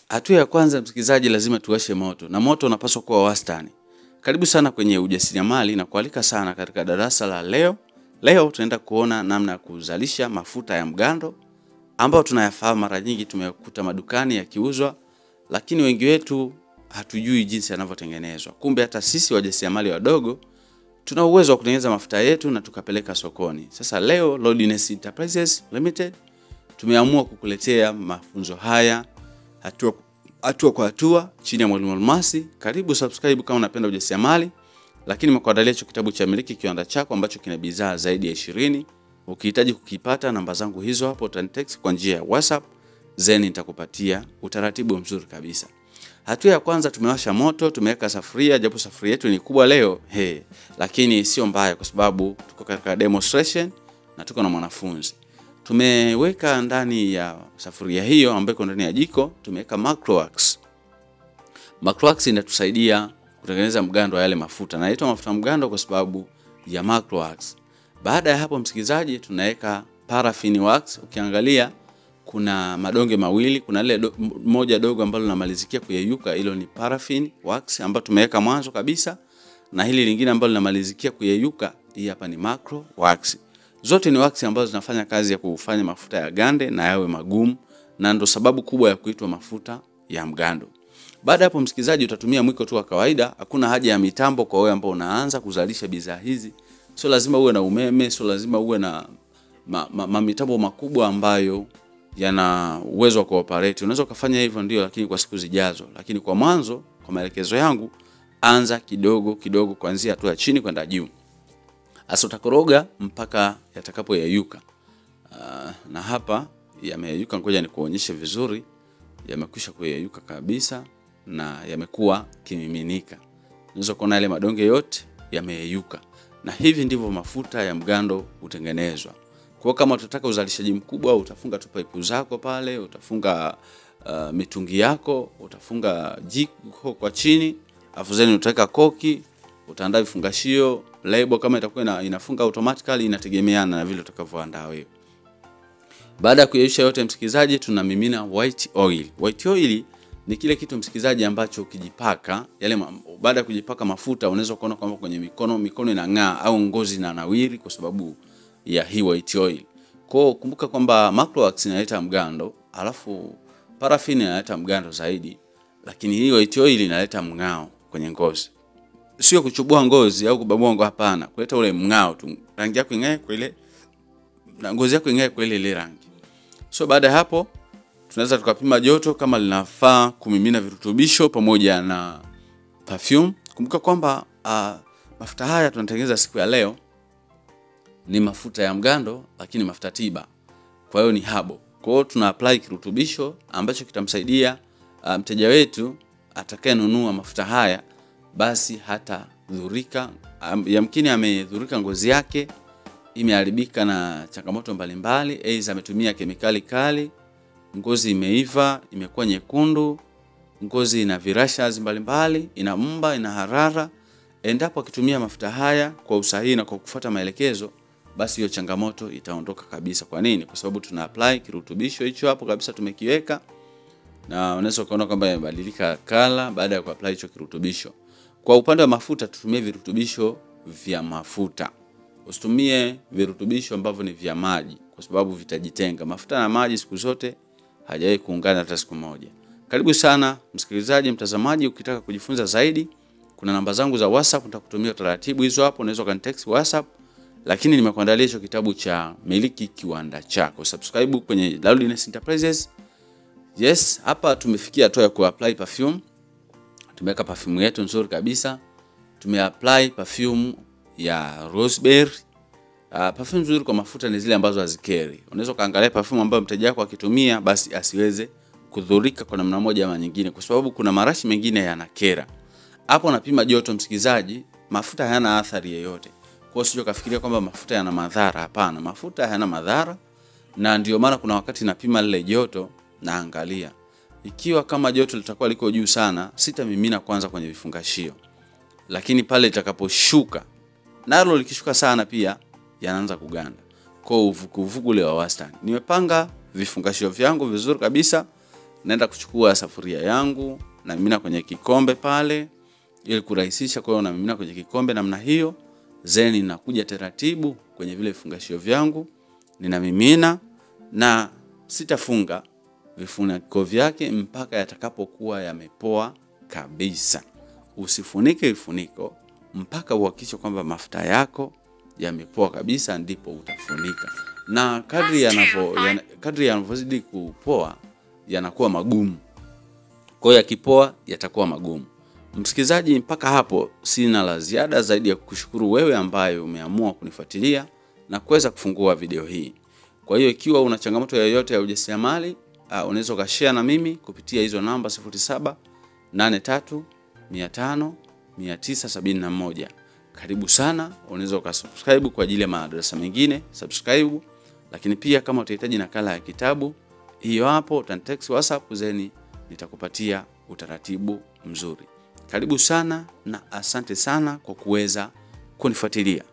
Hatua ya kwanza msikilizaji, lazima tuwashe moto, na moto unapaswa kuwa wastani. Karibu sana kwenye ujasiriamali na kualika sana katika darasa la leo. Leo tunaenda kuona namna ya kuzalisha mafuta ya mgando ambao tunayafahamu mara nyingi tumekuta madukani yakiuzwa, lakini wengi wetu hatujui jinsi yanavyotengenezwa. Kumbe hata sisi wajasiriamali wadogo tuna uwezo wa kutengeneza mafuta yetu na tukapeleka sokoni. Sasa leo Lordness Enterprises Limited tumeamua kukuletea mafunzo haya hatua kwa hatua chini ya Mwalimu Almasi. Karibu subscribe kama unapenda ujasiriamali, lakini nimekuandalia hicho kitabu cha Miliki Kiwanda Chako ambacho kina bidhaa zaidi ya 20. Ukihitaji kukipata, namba zangu hizo hapo, utanitext kwa njia ya WhatsApp, then nitakupatia utaratibu mzuri kabisa. Hatua ya kwanza, tumewasha moto, tumeweka sufuria, japo sufuria yetu ni kubwa leo, lakini sio mbaya kwa sababu tuko katika demonstration na tuko na mwanafunzi. Tumeweka ndani ya sufuria hiyo ambayo iko ndani ya jiko, tumeweka Macrowax. Macrowax inatusaidia kutengeneza mgando wa yale mafuta. Na inaitwa mafuta mgando kwa sababu ya Macrowax. Baada ya hapo msikilizaji, tunaweka paraffin wax. Ukiangalia kuna madonge mawili, kuna ile moja dogo ambalo linamalizikia kuyeyuka, hilo ni paraffin wax ambayo tumeweka mwanzo kabisa, na hili lingine ambalo linamalizikia kuyeyuka, hii hapa ni Macrowax. Zote ni wax ambazo zinafanya kazi ya kufanya mafuta ya gande na yawe magumu, na ndo sababu kubwa ya kuitwa mafuta ya mgando. Baada hapo msikilizaji, utatumia mwiko tu wa kawaida. Hakuna haja ya mitambo kwa wewe ambao unaanza kuzalisha bidhaa hizi. Sio lazima uwe na umeme, sio lazima uwe na mitambo makubwa ambayo yana uwezo wa kuoperate. Unaweza kufanya hivyo ndio, lakini kwa siku zijazo. Lakini kwa mwanzo, kwa maelekezo yangu, anza kidogo kidogo kuanzia hatua chini kwenda juu. Asa utakoroga mpaka yatakapoyeyuka. Na hapa yameyeyuka, ngoja nikuonyeshe vizuri. Yamekwisha kuyeyuka kabisa na yamekuwa kimiminika. Unaweza kuona yale madonge yote yameyeyuka. Na hivi ndivyo mafuta ya mgando hutengenezwa. Kwa kama utataka uzalishaji mkubwa, utafunga tu pipe zako pale, utafunga mitungi yako, utafunga jiko kwa chini, afu zeni utaweka koki, utaandaa vifungashio, label kama itakuwa inafunga automatically, inategemeana na vile utakavyoandaa wewe. Baada ya kuyeyusha yote msikilizaji, tunamimina white oil. White oil ni kile kitu msikilizaji ambacho ukijipaka baada ya kujipaka mafuta unaweza kuona kwamba kwenye mikono inang'aa au ngozi inanawiri kwa sababu ya hii white oil. Kwa kumbuka kwamba Macrowax inaleta mgando, alafu paraffin inaleta mgando zaidi, lakini hii white oil inaleta mng'ao kwenye ngozi. Sio kuchubua ngozi au kubabua ngozi, hapana, kuleta ule mng'ao tu. Rangi yako ing'ae kwa ile, na ngozi yako ing'ae kwa ile rangi. So baada ya hapo tunaweza tukapima joto kama linafaa kumimina virutubisho pamoja na perfume. Kumbuka kwamba mafuta haya tunatengeneza siku ya leo ni mafuta ya mgando, lakini mafuta tiba. Kwa hiyo ni habo. Kwa hiyo tuna apply kirutubisho ambacho kitamsaidia mteja wetu atakayenunua mafuta haya basi hata dhurika. Yamkini amedhurika ngozi yake, imeharibika na changamoto mbalimbali, aidha ametumia kemikali kali, ngozi imeiva, imekuwa nyekundu, ngozi ina virashes mbalimbali, ina mba, ina harara. Endapo akitumia mafuta haya kwa usahihi na kwa kufuata maelekezo, basi hiyo changamoto itaondoka kabisa. Kwa nini? Kwa sababu tuna apply kirutubisho hicho hapo kabisa tumekiweka, na unaweza kuona kwamba imebadilika kala baada ya kuapply hicho kirutubisho. Kwa upande wa mafuta tutumie virutubisho vya mafuta. Usitumie virutubisho ambavyo ni vya maji kwa sababu vitajitenga. Mafuta na maji siku zote hajawahi kuungana hata siku moja. Karibu sana msikilizaji, mtazamaji, ukitaka kujifunza zaidi, kuna namba zangu za WhatsApp, nitakutumia taratibu hizo hapo, unaweza kunitext WhatsApp. Lakini nimekuandalia hicho kitabu cha Miliki Kiwanda Chako. Subscribe kwenye Lordness Enterprises. Yes, hapa tumefikia hatua ya kuapply perfume. Tumeweka perfume yetu nzuri kabisa. Tumeapply perfume ya Roseberry. Perfume nzuri kwa mafuta ni zile ambazo hazikeri. Unaweza kaangalia perfume ambayo mteja wako akitumia basi asiweze kudhurika kwa namna moja ama nyingine, kwa sababu kuna marashi mengine yanakera. Hapo napima joto msikizaji, mafuta hayana athari yoyote. Kwa hiyo kafikiria kwamba mafuta yana madhara, hapana. Mafuta hayana madhara, na ndio maana kuna wakati napima lile joto na angalia. Ikiwa kama joto litakuwa liko juu sana, sitamimina kwanza kwenye vifungashio. Lakini pale itakaposhuka, nalo likishuka sana pia yanaanza kuganda. Kwa uvuguvugu ule wa wastani. Nimepanga vifungashio vyangu vizuri kabisa naenda kuchukua sufuria yangu na mimina kwenye kikombe pale ili kurahisisha. Kwa hiyo na mimina kwenye kikombe namna hiyo, zeni nakuja taratibu kwenye vile vifungashio vyangu, ninamimina na sitafunga vifuniko vyake mpaka yatakapokuwa yamepoa kabisa. Usifunike vifuniko mpaka uhakikishe kwamba mafuta yako yamepoa kabisa, ndipo utafunika. Na kadri yanavyozidi kupoa yanakuwa magumu. Kwa hiyo yakipoa yatakuwa magumu. Msikilizaji, mpaka hapo sina la ziada zaidi ya kukushukuru wewe ambaye umeamua kunifuatilia na kuweza kufungua video hii. Kwa hiyo ikiwa una changamoto yoyote ya ujasiriamali, unaweza ukashare na mimi kupitia hizo namba 0783500971. Karibu sana, unaweza ukasubscribe kwa ajili ya madarasa mengine, subscribe. Lakini pia kama utahitaji nakala ya kitabu, hiyo hapo utanitext WhatsApp zeni nitakupatia utaratibu mzuri. Karibu sana na asante sana kwa kuweza kunifuatilia.